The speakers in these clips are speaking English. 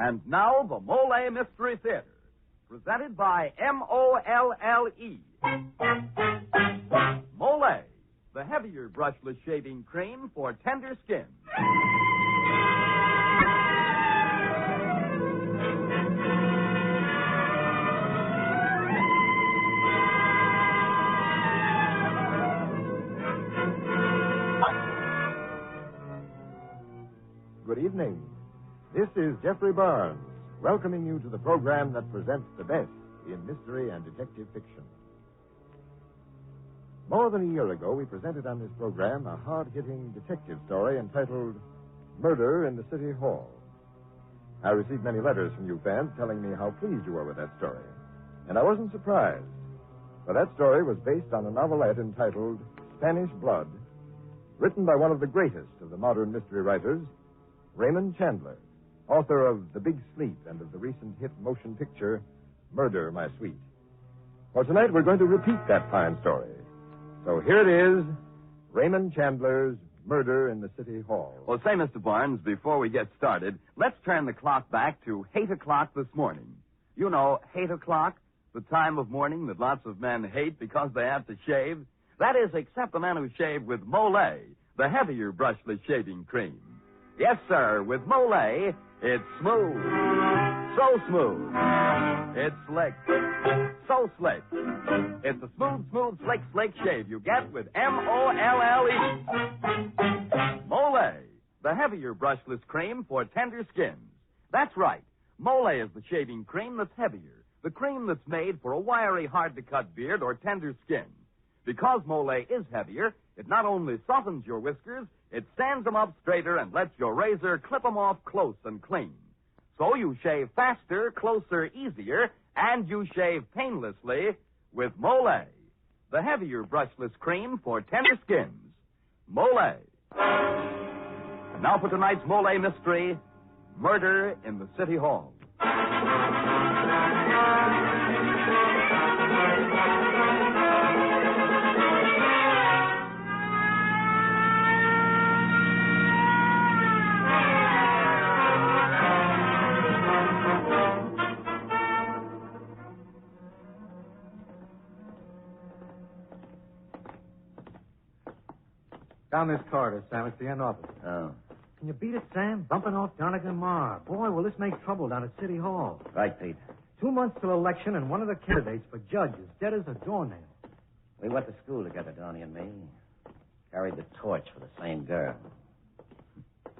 And now, the Molle Mystery Theater, presented by Molle. Molle, the heavier brushless shaving cream for tender skin. Good evening. This is Jeffrey Barnes, welcoming you to the program that presents the best in mystery and detective fiction. More than a year ago, we presented on this program a hard-hitting detective story entitled Murder in the City Hall. I received many letters from you fans telling me how pleased you were with that story. And I wasn't surprised, for that story was based on a novelette entitled Spanish Blood, written by one of the greatest of the modern mystery writers, Raymond Chandler, author of The Big Sleep and of the recent hit motion picture, Murder, My Sweet. Well, tonight we're going to repeat that fine story. So here it is, Raymond Chandler's Murder in the City Hall. Well, say, Mr. Barnes, before we get started, let's turn the clock back to 8 o'clock this morning. You know, 8 o'clock, the time of morning that lots of men hate because they have to shave. That is, except the men who shave with Molle, the heavier brushless shaving cream. Yes, sir, with Molle, it's smooth. So smooth. It's slick. So slick. It's a smooth, slick shave you get with Molle. Molle, the heavier brushless cream for tender skins. That's right. Molle is the shaving cream that's heavier. The cream that's made for a wiry, hard-to-cut beard or tender skin. Because Molle is heavier, it not only softens your whiskers, it stands them up straighter and lets your razor clip them off close and clean. So you shave faster, closer, easier, and you shave painlessly with Molle, the heavier brushless cream for tender skins. Molle. And now for tonight's Molle mystery, Murder in the City Hall. Down this corridor, Sam. It's the end office. Oh. Can you beat it, Sam? Bumping off Donegan Marr. Boy, will this make trouble down at City Hall. Right, Pete. 2 months till election, and one of the candidates for judge is dead as a doornail. We went to school together, Donnie and me. Carried the torch for the same girl.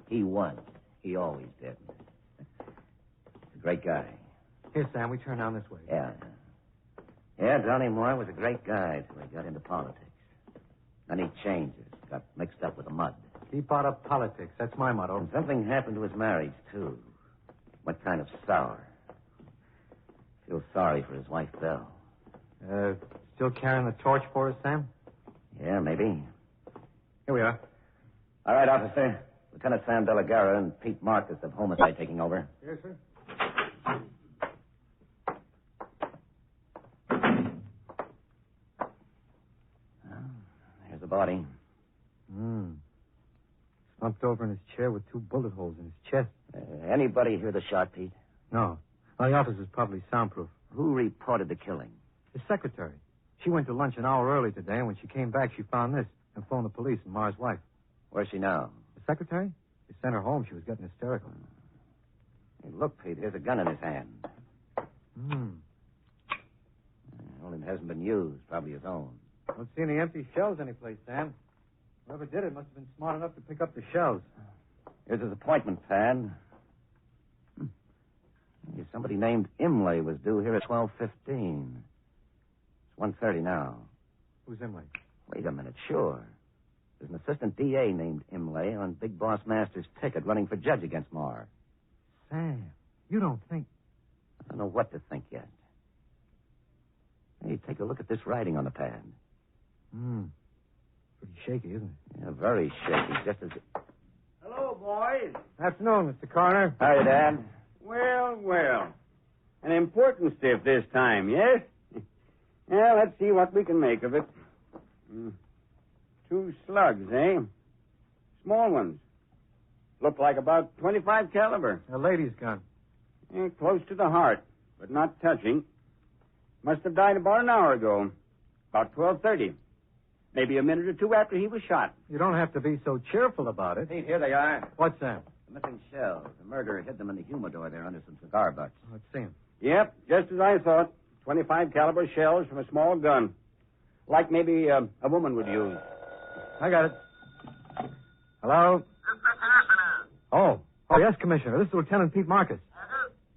He won. He always did. He's a great guy. Here, Sam, we turn down this way. Yeah. Yeah, Donnie Moore was a great guy till he got into politics. Then he changed it. Got mixed up with the mud. Keep out of politics. That's my motto. And something happened to his marriage, too. Went kind of sour. Feel sorry for his wife, Belle. Still carrying the torch for us, Sam? Yeah, maybe. Here we are. All right, officer. Lieutenant Sam Delagara and Pete Marcus of Homicide taking over. Yes, sir. Here's the body. Slumped over in his chair with 2 bullet holes in his chest. Anybody hear the shot, Pete? No. Well, the office is probably soundproof. Who reported the killing? His secretary. She went to lunch an hour early today, and when she came back, she found this and phoned the police and Mar's wife. Where's she now? The secretary? They sent her home. She was getting hysterical. Hey, look, Pete, here's a gun in his hand. Only it hasn't been used. Probably his own. Don't see any empty shells anyplace, Sam. Whoever did it must have been smart enough to pick up the shells. Here's his appointment pad. Somebody named Imlay was due here at 12:15. It's 1:30 now. Who's Imlay? Wait a minute, sure. There's an assistant DA named Imlay on Big Boss Master's ticket running for judge against Marr. Sam, you don't think... I don't know what to think yet. Hey, take a look at this writing on the pad. Pretty shaky, isn't it? Yeah, very shaky, just as... Hello, boys. Afternoon, Mr. Coroner. Hi, Dad. Well. An important stiff this time, yes? Well, let's see what we can make of it. 2 slugs, eh? Small ones. Look like about .25 caliber. A lady's gun. Close to the heart, but not touching. Must have died about an hour ago. About 12:30. Maybe a minute or two after he was shot. You don't have to be so cheerful about it. Pete, here they are. What's that? The missing shells. The murderer hid them in the humidor there under some cigar butts. Let's see him. Yep, just as I thought. 25 caliber shells from a small gun. Like maybe a woman would use. I got it. Hello? Oh, yes, Commissioner. This is Lieutenant Pete Marcus.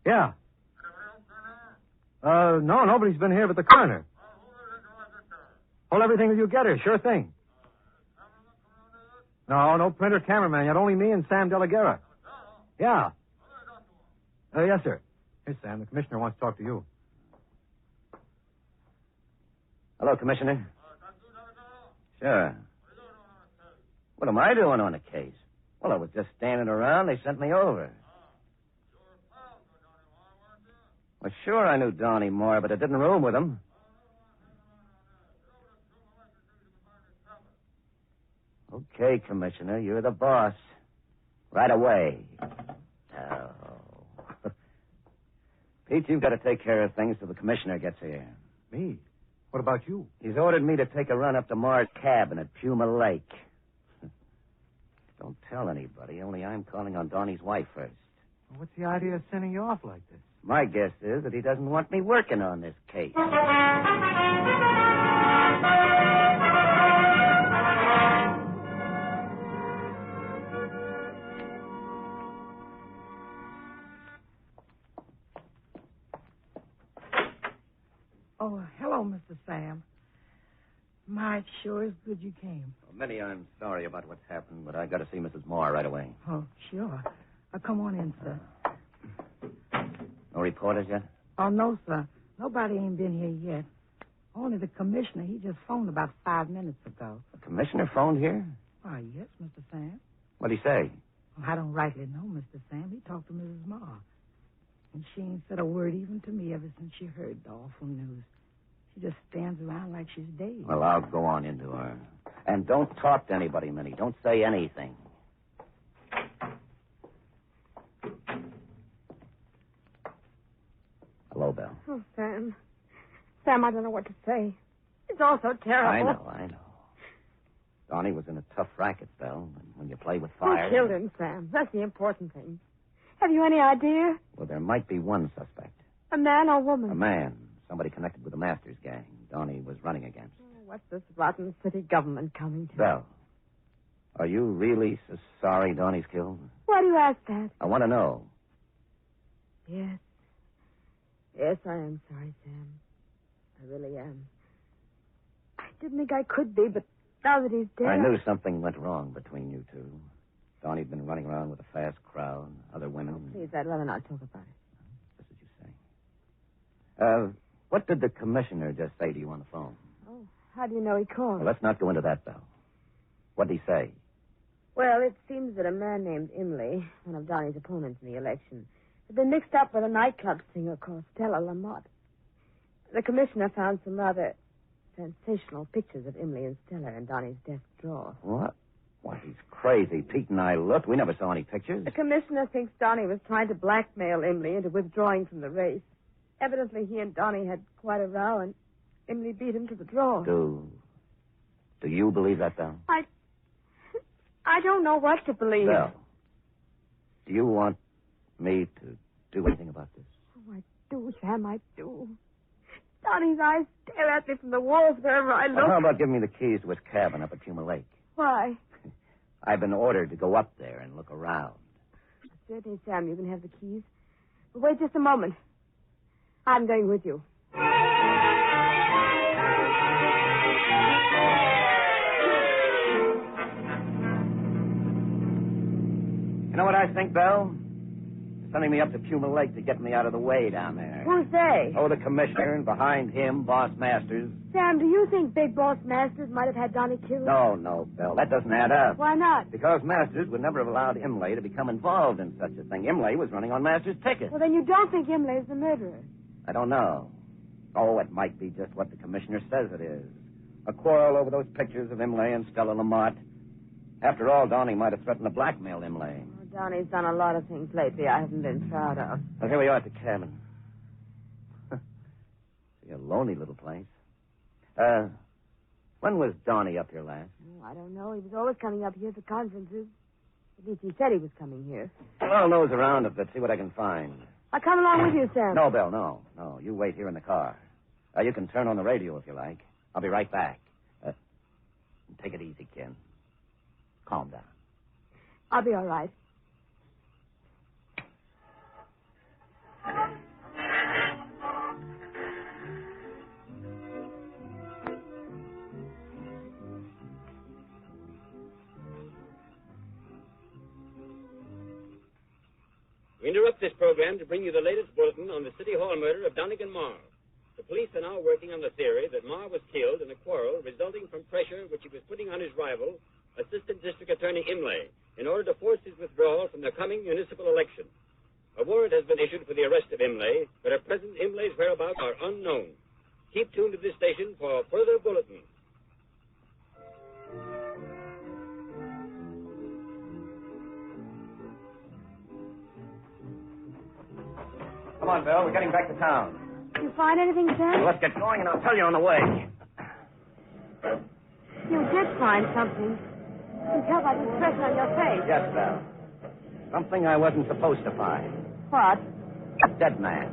Yeah. No, nobody's been here but the coroner. Hold everything till you get her. Sure thing. No printer, cameraman yet. Only me and Sam De La Guerra. Yeah. Yes, sir. Hey, Sam, the commissioner wants to talk to you. Hello, Commissioner. Sure. What am I doing on the case? Well, I was just standing around. They sent me over. Well, sure, I knew Donnie Moore, but I didn't room with him. Okay, Commissioner, you're the boss. Right away. Oh. Pete, you've got to take care of things till the commissioner gets here. Me? What about you? He's ordered me to take a run up to Moore's cabin at Puma Lake. Don't tell anybody, only I'm calling on Donnie's wife first. Well, what's the idea of sending you off like this? My guess is that he doesn't want me working on this case. Oh, hello, Mr. Sam. My, it sure is good you came. Well, Minnie, I'm sorry about what's happened, but I got to see Mrs. Moore right away. Oh, sure. Come on in, sir. No reporters yet? Oh, no, sir. Nobody ain't been here yet. Only the commissioner. He just phoned about 5 minutes ago. The commissioner phoned here? Why, yes, Mr. Sam. What'd he say? Well, I don't rightly know, Mr. Sam. He talked to Mrs. Moore. And she ain't said a word even to me ever since she heard the awful news. She just stands around like she's dead. Well, I'll go on into her. And don't talk to anybody, Minnie. Don't say anything. Hello, Belle. Oh, Sam. Sam, I don't know what to say. It's all so terrible. I know. Donnie was in a tough racket, Belle. And when you play with fire... Who killed him, Sam? That's the important thing. Have you any idea? Well, there might be one suspect. A man or woman? A man. Somebody connected with the Masters gang Donnie was running against. Oh, what's this rotten city government coming to? Belle, are you really so sorry Donnie's killed? Why do you ask that? I want to know. Yes. Yes, I am sorry, Sam. I really am. I didn't think I could be, but now that he's dead... I knew something went wrong between you two. Donnie'd been running around with a fast crowd, other women. Oh, please, I'd rather not talk about it. That's what you say. What did the commissioner just say to you on the phone? Oh, how do you know he called? Well, let's not go into that, Belle. What did he say? Well, it seems that a man named Imlay, one of Donnie's opponents in the election, had been mixed up with a nightclub singer called Stella Lamott. The commissioner found some rather sensational pictures of Imlay and Stella in Donnie's desk drawer. What? Why, he's crazy. Pete and I looked. We never saw any pictures. The commissioner thinks Donnie was trying to blackmail Imlay into withdrawing from the race. Evidently, he and Donnie had quite a row, and Imlay beat him to the draw. Do you believe that, Belle? I don't know what to believe. Belle, do you want me to do anything about this? Oh, I do, Sam, I do. Donnie's eyes stare at me from the walls wherever I look. Well, how about giving me the keys to his cabin up at Puma Lake? Why? I've been ordered to go up there and look around. Certainly, Sam, you can have the keys. But wait just a moment. I'm going with you. You know what I think, Belle? Sending me up to Puma Lake to get me out of the way down there. Who's they? Oh, the commissioner, and behind him, Boss Masters. Sam, do you think Big Boss Masters might have had Donnie killed? No, Belle. That doesn't add up. Why not? Because Masters would never have allowed Imlay to become involved in such a thing. Imlay was running on Masters' ticket. Well, then you don't think Imlay is the murderer. I don't know. Oh, it might be just what the commissioner says it is. A quarrel over those pictures of Imlay and Stella Lamott. After all, Donnie might have threatened to blackmail Imlay. Oh, Donnie's done a lot of things lately I haven't been proud of. Well, here we are at the cabin. See, a lonely little place. When was Donnie up here last? Oh, I don't know. He was always coming up here for conferences. At least he said he was coming here. Well, I'll nose around a bit, see what I can find. I'll come along with you, Sam. No, Bill, no. No, you wait here in the car. You can turn on the radio if you like. I'll be right back. Take it easy, Ken. Calm down. I'll be all right. We interrupt this program to bring you the latest bulletin on the City Hall murder of Donegan Marr. The police are now working on the theory that Marr was killed in a quarrel resulting from pressure which he was putting on his rival, Assistant District Attorney Imlay, in order to force his withdrawal from the coming municipal election. A warrant has been issued for the arrest of Imlay, but at present Imlay's whereabouts are unknown. Keep tuned to this station for further bulletins. Come on, Bill. We're getting back to town. You find anything, Sam? Well, let's get going, and I'll tell you on the way. You did find something. You can tell by the expression on your face. Yes, Bill. Something I wasn't supposed to find. What? A dead man.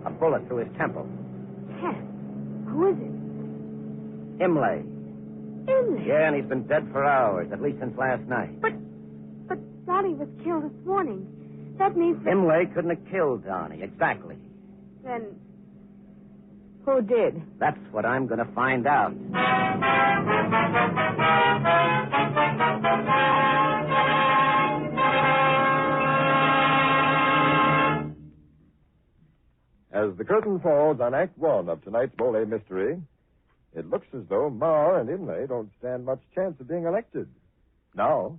A bullet through his temple. Yes. Who is it? Imlay. Imlay? Yeah, and he's been dead for hours, at least since last night. But Donnie was killed this morning. That means that... Imlay couldn't have killed Donnie, exactly. Then... who did? That's what I'm going to find out. As the curtain falls on Act One of tonight's Molle mystery, it looks as though Marr and Imlay don't stand much chance of being elected. Now.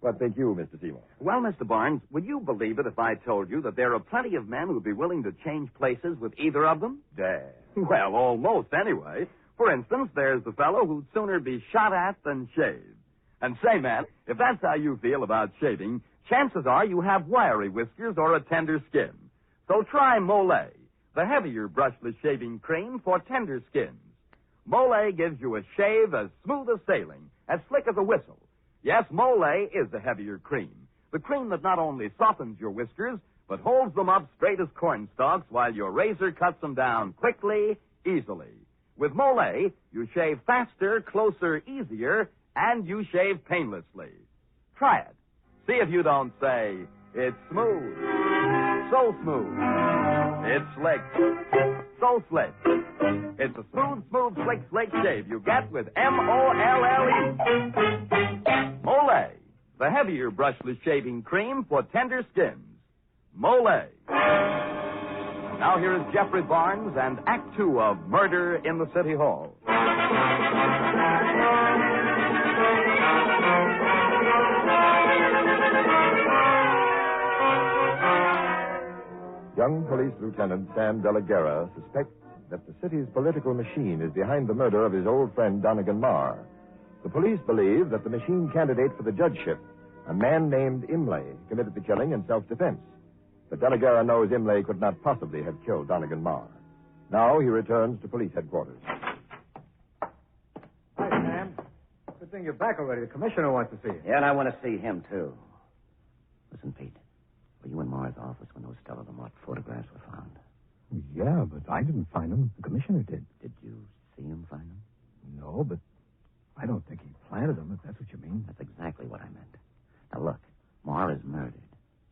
What think you, Mr. Seymour? Well, Mr. Barnes, would you believe it if I told you that there are plenty of men who'd be willing to change places with either of them? Damn. Well, almost anyway. For instance, there's the fellow who'd sooner be shot at than shaved. And say, man, if that's how you feel about shaving, chances are you have wiry whiskers or a tender skin. So try Molle, the heavier brushless shaving cream for tender skins. Molle gives you a shave as smooth as sailing, as slick as a whistle. Yes, Molle is the heavier cream. The cream that not only softens your whiskers, but holds them up straight as corn stalks while your razor cuts them down quickly, easily. With Molle, you shave faster, closer, easier, and you shave painlessly. Try it. See if you don't say, it's smooth. So smooth. It's slick. So slick. It's a smooth, slick shave you get with Molle. Molle, the heavier brushless shaving cream for tender skins. Molle. Now here is Jeffrey Barnes and Act Two of Murder in the City Hall. Young Police Lieutenant Sam De La Guerra suspects that the city's political machine is behind the murder of his old friend Donegan Marr. The police believe that the machine candidate for the judgeship, a man named Imlay, committed the killing in self-defense. But De La Guerra knows Imlay could not possibly have killed Donegan Marr. Now he returns to police headquarters. Hi, Sam. Good thing you're back already. The commissioner wants to see you. Yeah, and I want to see him, too. Listen, Pete. Were you in Marr's office when those Stella Lamont photographs were found? Yeah, but I didn't find them. The commissioner did. Did you see him find them? No, but I don't think he planted them, if that's what you mean. That's exactly what I meant. Now, look, Marr is murdered.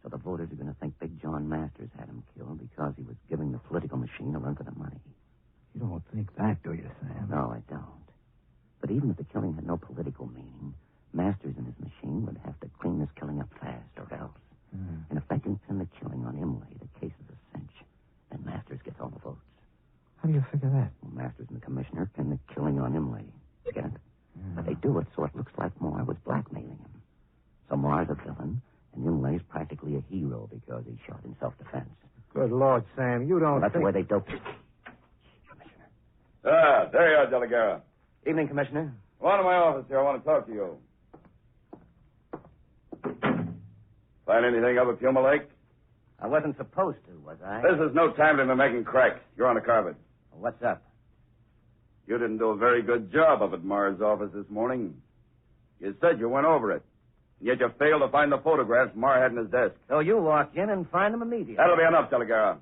So the voters are going to think Big John Masters had him killed because he was giving the political machine a run for the money. You don't think that, do you, Sam? No, I don't. But even if the killing had no political meaning, Masters and his machine would have to clean this killing up fast, or else. And if they can pin the killing on Imlay, the case is a cinch. And Masters gets all the votes. How do you figure that? Well, Masters and the commissioner pin the killing on Imlay. Get it? But they do it so it looks like Marr was blackmailing him. So Marr's a villain, and Imlay's practically a hero because he shot in self-defense. Good Lord, Sam, you don't Well, that's think... the way they dope it. Commissioner. There you are, De La Guerra. Evening, Commissioner. Come on to my office here. I want to talk to you. Find anything up at Puma Lake? I wasn't supposed to, was I? This is no time to be making cracks. You're on the carpet. What's up? You didn't do a very good job up at Mars' office this morning. You said you went over it. Yet you failed to find the photographs Mar had in his desk. So you walk in and find them immediately. That'll be enough, Delegara.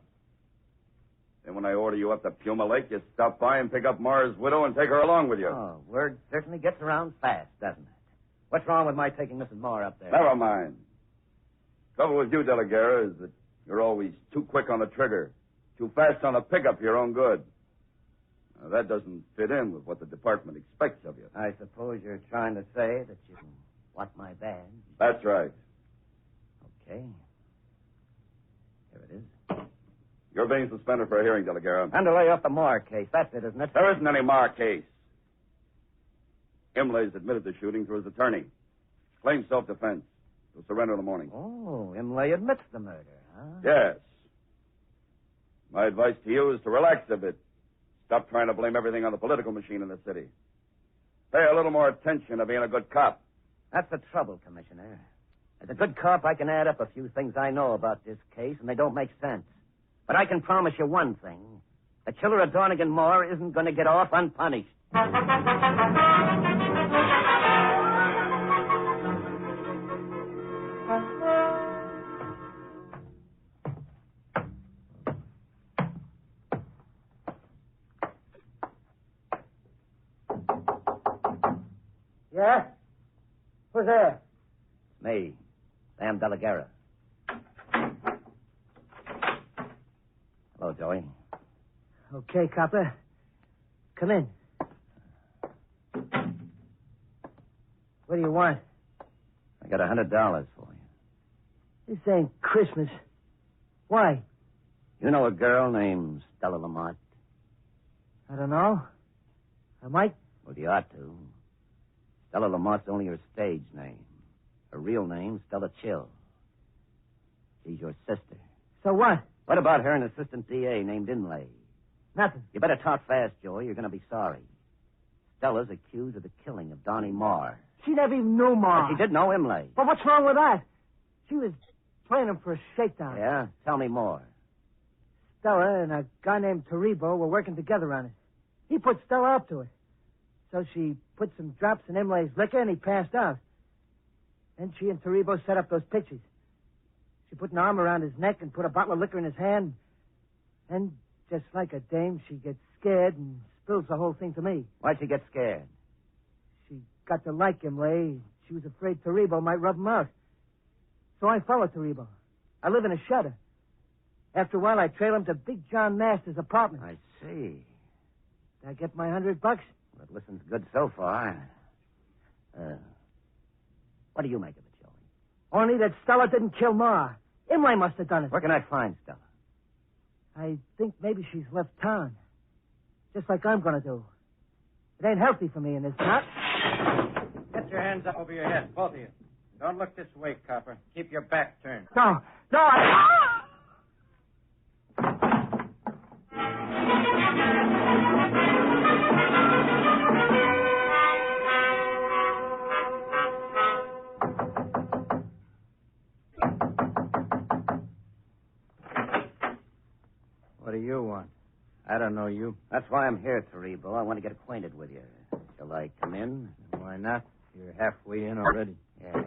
Then when I order you up to Puma Lake, you stop by and pick up Mars' widow and take her along with you. Oh, word certainly gets around fast, doesn't it? What's wrong with my taking Mrs. Moore up there? Never mind. Trouble with you, Delegara, is that you're always too quick on the trigger, too fast on the pickup for your own good. Now, that doesn't fit in with what the department expects of you. I suppose you're trying to say that you want my badge. That's right. Okay. Here it is. You're being suspended for a hearing, Delegara. And to lay up the Moore case. That's it, isn't it? There isn't any Mar case. Imlay's admitted the shooting through his attorney. Claims self-defense. He'll surrender in the morning. Oh, Imlay admits the murder, huh? Yes. My advice to you is to relax a bit. Stop trying to blame everything on the political machine in the city. Pay a little more attention to being a good cop. That's the trouble, Commissioner. As a good cop, I can add up a few things I know about this case, and they don't make sense. But I can promise you one thing. The killer of Donegan Moore isn't going to get off unpunished. Yeah? Who's there? Me, Sam Delegara. Hello, Joey. Okay, copper. Come in. What do you want? I got $100 for you. This ain't Christmas. Why? You know a girl named Stella Lamont? I don't know. I might. Well, you ought to. Stella Lamont's only her stage name. Her real name's Stella Chill. She's your sister. So what? What about her and assistant DA named Inlay? Nothing. You better talk fast, Joey. You're going to be sorry. Stella's accused of the killing of Donnie Moore. She never even knew Ma. But she did know Imlay. But what's wrong with that? She was playing him for a shakedown. Yeah? Tell me more. Stella and a guy named Taribo were working together on it. He put Stella up to it. So she put some drops in Imlay's liquor and he passed out. Then she and Taribo set up those pictures. She put an arm around his neck and put a bottle of liquor in his hand. And just like a dame, she gets scared and spills the whole thing to me. Why'd she get scared? She got to like Imlay. She was afraid Taribo might rub him out. So I followed Taribo. I live in a shutter. After a while, I trail him to Big John Masters' apartment. I see. Did I get my $100? Well, it listens good so far. What do you make of it, Joey? Only that Stella didn't kill Ma. Imlay must have done it. Where can I find Stella? I think maybe she's left town. Just like I'm going to do. It ain't healthy for me in this not. Get your hands up over your head, both of you. Don't look this way, copper. Keep your back turned. No, What do you want? I don't know you. That's why I'm here, Taribo. I want to get acquainted with you. Shall I come in? Why not? You're halfway in already. Yeah.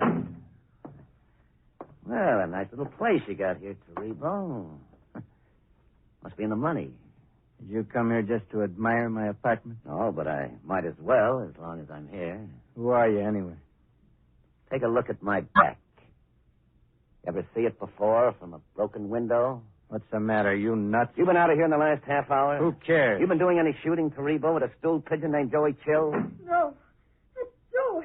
Well, a nice little place you got here, Taribo. Must be in the money. Did you come here just to admire my apartment? No, but I might as well, as long as I'm here. Who are you, anyway? Take a look at my back. You ever see it before from a broken window? What's the matter? You nuts? You been out of here in the last half hour? Who cares? You been doing any shooting, Taribo, with a stool pigeon named Joey Chill? No. It's Joey.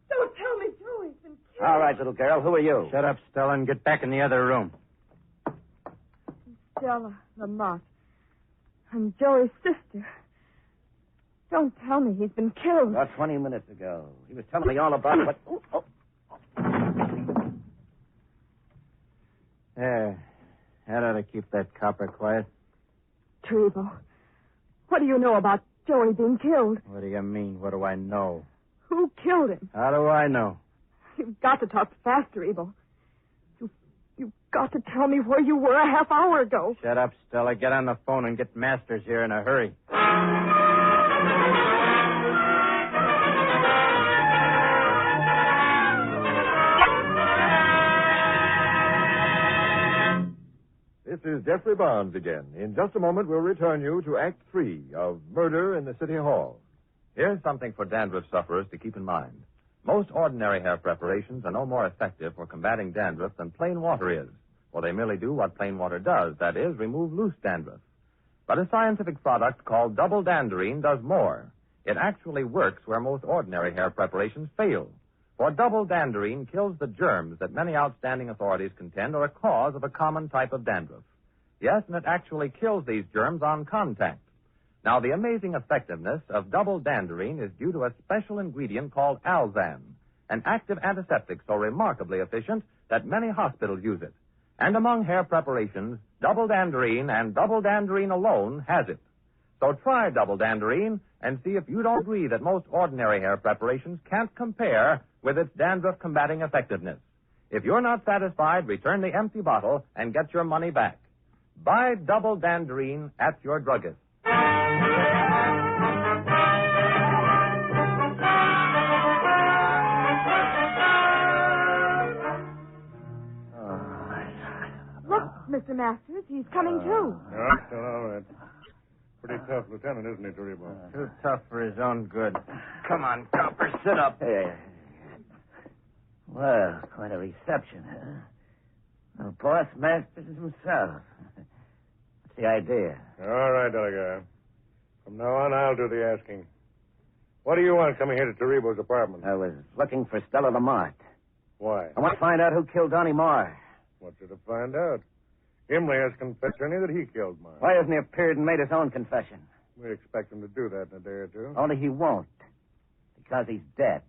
Don't tell me Joey's been killed. All right, little girl. Who are you? Shut up, Stella, and get back in the other room. Stella Lamont. I'm Joey's sister. Don't tell me he's been killed. About 20 minutes ago. He was telling me all about what... Oh. There. That ought to keep that copper quiet. Taribo, what do you know about Joey being killed? What do you mean? What do I know? Who killed him? How do I know? You've got to talk fast, Taribo. got to tell me where you were a half hour ago. Shut up, Stella. Get on the phone and get Masters here in a hurry. This is Jeffrey Barnes again. In just a moment, we'll return you to Act 3 of Murder in the City Hall. Here's something for dandruff sufferers to keep in mind. Most ordinary hair preparations are no more effective for combating dandruff than plain water is, for they merely do what plain water does, that is, remove loose dandruff. But a scientific product called double danderine does more. It actually works where most ordinary hair preparations fail. For double danderine kills the germs that many outstanding authorities contend are a cause of a common type of dandruff. Yes, and it actually kills these germs on contact. Now, the amazing effectiveness of double danderine is due to a special ingredient called alzan, an active antiseptic so remarkably efficient that many hospitals use it. And among hair preparations, double danderine and double danderine alone has it. So try double danderine and see if you don't agree that most ordinary hair preparations can't compare with its dandruff-combating effectiveness. If you're not satisfied, return the empty bottle and get your money back. Buy double danderine at your druggist. Look, Mr. Masters, he's coming too. No, still all right. Pretty tough lieutenant, isn't he, Toribio? Too tough for his own good. Come on, Copper, sit up. Hey. Well, quite a reception, huh? The boss Masters himself. What's the idea? All right, Delegate. From now on, I'll do the asking. What do you want coming here to Toribio's apartment? I was looking for Stella Lamont. Why? I want to find out who killed Donnie Marr. What's there to find out? Imlay has confessed to any that he killed Marr. Why hasn't he appeared and made his own confession? We expect him to do that in a day or two. Only he won't. Because he's dead.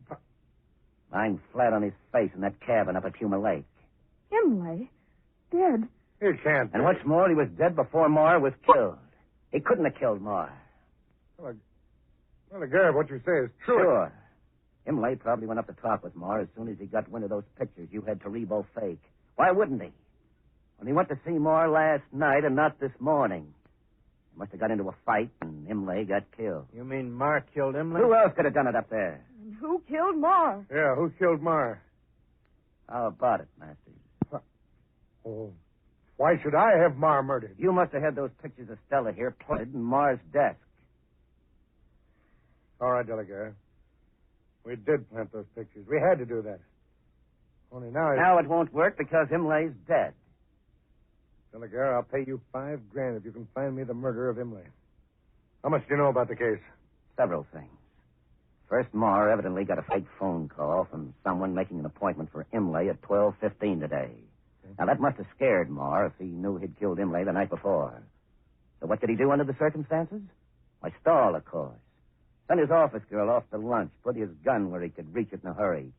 Lying flat on his face in that cabin up at Puma Lake. Imlay? Dead? He can't. And what's more, he was dead before Marr was killed. He couldn't have killed Marr. Well, Garrett, what you say is true. Sure. Imlay probably went up to talk with Marr as soon as he got wind of those pictures you had Toribio fake. Why wouldn't he? When he went to see Marr last night and not this morning. He must have got into a fight and Imlay got killed. You mean Marr killed Imlay? Who else could have done it up there? And who killed Marr? Yeah, who killed Marr? How about it, Masters? Oh, why should I have Marr murdered? You must have had those pictures of Stella here planted in Marr's desk. All right, Delegate. We did plant those pictures. We had to do that. Only now... Now it won't work because Imlay's dead. Delegate, I'll pay you $5,000 if you can find me the murderer of Imlay. How much do you know about the case? Several things. First, Marr evidently got a fake phone call from someone making an appointment for Imlay at 12:15 today. Now, that must have scared Marr if he knew he'd killed Imlay the night before. So what did he do under the circumstances? Why, stall, of course. Send his office girl off to lunch, put his gun where he could reach it in a hurry.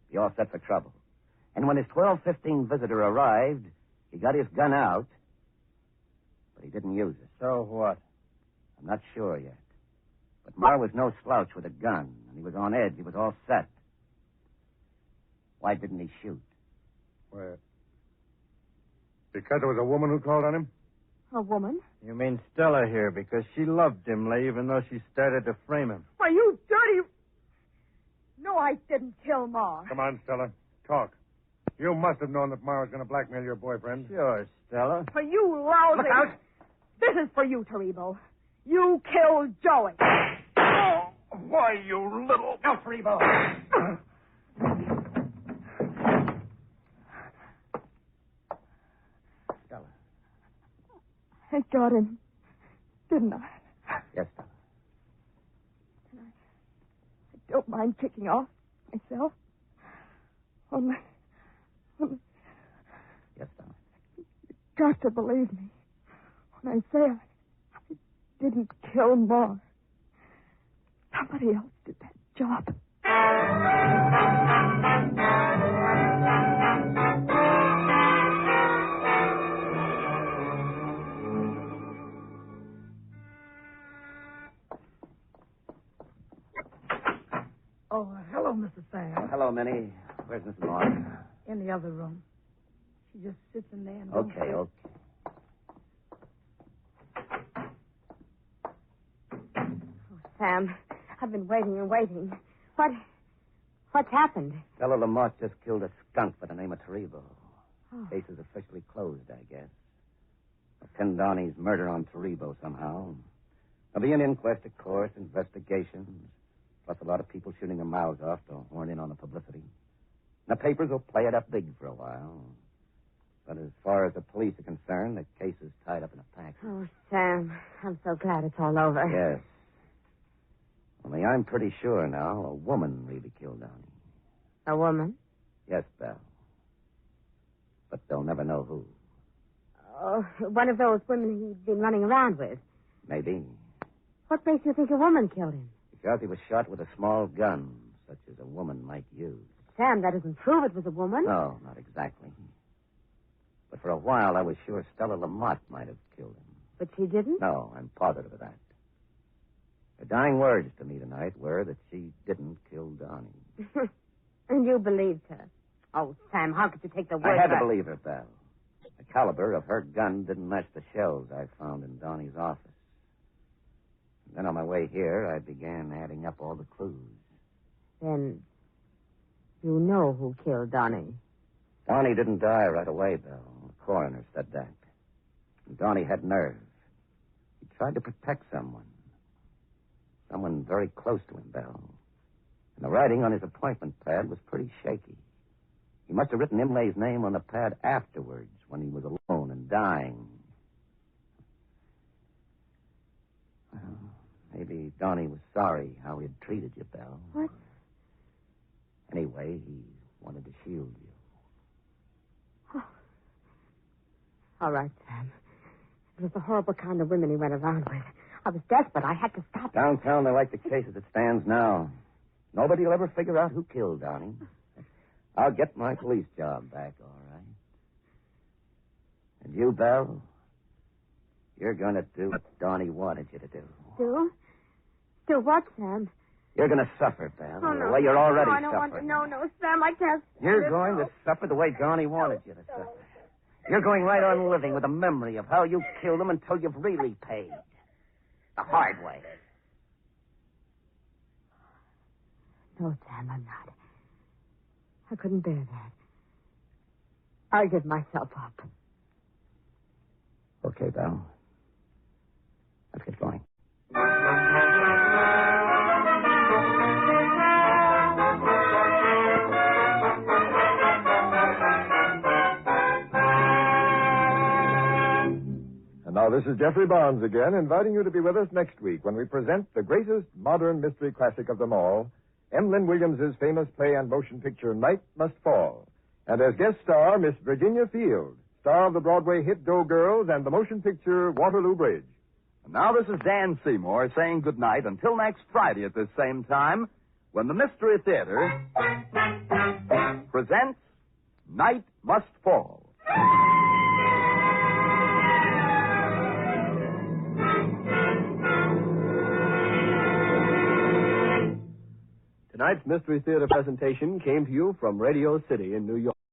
Be all set for trouble. And when his 12:15 visitor arrived, he got his gun out, but he didn't use it. So what? I'm not sure yet. But Marr was no slouch with a gun, and he was on edge. He was all set. Why didn't he shoot? Well, because it was a woman who called on him? A woman? You mean Stella here, because she loved Imlay even though she started to frame him. Why, you dirty... No, I didn't kill Marr. Come on, Stella. Talk. You must have known that Marr was going to blackmail your boyfriend. Sure, Stella. For you lousy... Look out! This is for you, Toribio. You killed Joey. Oh, why, you little... No, Toribio. Stella. I got him, didn't I? Yes, Stella. I don't mind kicking off myself. Only... Yes, Stella. You've got to believe me when I say I didn't kill Marr. Somebody else did that job. Oh, hello, Mr. Sam. Hello, Minnie. Where's Miss Moore? In the other room. She just sits in there and Okay. Oh, Sam, I've been waiting and waiting. What's happened? Stella Lamont just killed a skunk by the name of Taribo. Oh. Case is officially closed, I guess. Pinned Donnie's murder on Taribo somehow. There'll be an inquest, of course, investigations, plus a lot of people shooting their mouths off to horn in on the publicity. The papers will play it up big for a while. But as far as the police are concerned, the case is tied up in a pack. Oh, Sam, I'm so glad it's all over. Yes. Only I'm pretty sure now a woman really killed Donnie. A woman? Yes, Belle. But they'll never know who. Oh, one of those women he'd been running around with. Maybe. What makes you think a woman killed him? Because he was shot with a small gun, such as a woman might use. Sam, that doesn't prove it was a woman. No, not exactly. But for a while, I was sure Stella Lamont might have killed him. But she didn't? No, I'm positive of that. Her dying words to me tonight were that she didn't kill Donnie. And you believed her. Oh, Sam, how could you take the word? I had to believe her, Belle. The caliber of her gun didn't match the shells I found in Donnie's office. And then on my way here, I began adding up all the clues. Then you know who killed Donnie. Donnie didn't die right away, Belle. The coroner said that. And Donnie had nerve. He tried to protect someone. Someone very close to him, Belle. And the writing on his appointment pad was pretty shaky. He must have written Imlay's name on the pad afterwards when he was alone and dying. Well, maybe Donnie was sorry how he had treated you, Belle. What? Anyway, he wanted to shield you. Oh. All right, Sam. It was the horrible kind of women he went around with. I was desperate. I had to stop him. Downtown, they like the case as it stands now. Nobody will ever figure out who killed Donnie. I'll get my police job back, all right. And you, Belle, you're going to do what Donnie wanted you to do. Do? Do what, Sam? You're going to suffer, Belle. Oh, no. The way you're already No, I don't want suffering. to. No, Sam, I can't. You're going to suffer the way Donnie wanted you to suffer. You're going right on living with the memory of how you killed him until you've really paid. The hard way. No, Sam, I'm not. I couldn't bear that. I'll give myself up. Okay, Belle. Let's get going. And now this is Jeffrey Barnes again, inviting you to be with us next week when we present the greatest modern mystery classic of them all, Emlyn Williams' famous play and motion picture Night Must Fall. And as guest star, Miss Virginia Field, star of the Broadway hit Go Girls and the motion picture Waterloo Bridge. And now this is Dan Seymour saying goodnight until next Friday at this same time when the Mystery Theater presents Night Must Fall. Tonight's Mystery Theater presentation came to you from Radio City in New York.